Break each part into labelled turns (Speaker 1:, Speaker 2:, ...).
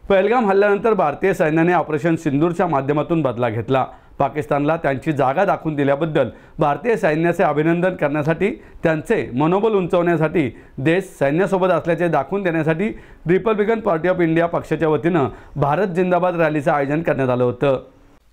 Speaker 1: पहलगाम हल्ल्यानंतर भारतीय सैन्याने ऑपरेशन सिंदूरच्या माध्यमातून बदला घेतला। पाकिस्तानला त्यांची जागा दाखवून दिल्याबद्दल भारतीय सैन्याचे अभिनंदन करण्यासाठी, त्यांचे मनोबल उंचावण्यासाठी, देश सैन्यासोबत असल्याचे दाखवून देण्यासाठी रिपब्लिकन पार्टी ऑफ इंडिया पक्षाच्या वतीनं भारत जिंदाबाद रॅलीचं आयोजन करण्यात आलं होतं।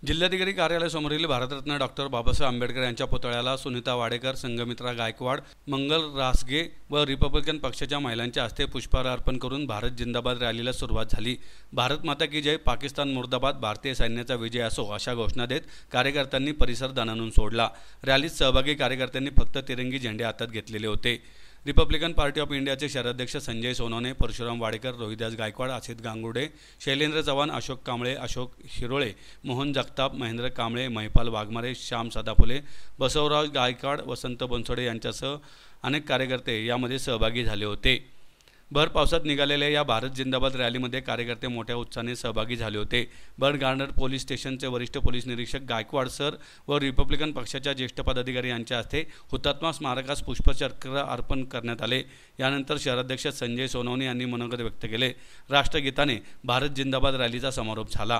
Speaker 2: जिल्हाधिकारी कार्यालयासमोरील भारतरत्न डॉक्टर बाबासाहेब आंबेडकर यांच्या पुतळ्याला सुनीता वाडेकर, संघमित्रा गायकवाड, मंगल रासगे व रिपब्लिकन पक्षाच्या महिलांच्या हस्ते पुष्पहार अर्पण करून भारत जिंदाबाद रॅलीला सुरुवात झाली। भारत माता की जय, पाकिस्तान मुर्दाबाद, भारतीय सैन्याचा विजय असो अशा घोषणा देत कार्यकर्त्यांनी परिसर दणाणून सोडला। रॅलीत सहभागी कार्यकर्त्यांनी फक्त तिरंगी झेंडे हातात घेतलेले होते। रिपब्लिकन पार्टी ऑफ इंडियाचे शहराध्यक्ष संजय सोनवणे, परशुराम वाडेकर, रोहिदास गायकवाड, असित गांगुर्डे, शैलेंद्र चव्हाण, अशोक कांबळे, अशोक हिरोळे, मोहन जगताप, महेंद्र कांबळे, महिपाल वाघमारे, श्याम सदाफुले, बसवराज गायकवाड, वसंत बनसोडे यांच्यासह अनेक कार्यकर्ते यामध्ये सहभागी झाले होते। भर पावसात निघालेल्या या भारत जिंदाबाद रॅलीमध्ये कार्यकर्ते मोठ्या उत्साहाने सहभागी झाले होते। बर्ड पोलीस स्टेशनचे वरिष्ठ पोलीस निरीक्षक गायकवाड सर व रिपब्लिकन पक्षाच्या ज्येष्ठ पदाधिकारी यांच्या हस्ते हुतात्मा स्मारकास पुष्पचक्र अर्पण करण्यात आले। यानंतर शहराध्यक्ष संजय सोनवणे यांनी मनोगत व्यक्त केले। राष्ट्रगीताने भारत जिंदाबाद रॅलीचा समारोप झाला।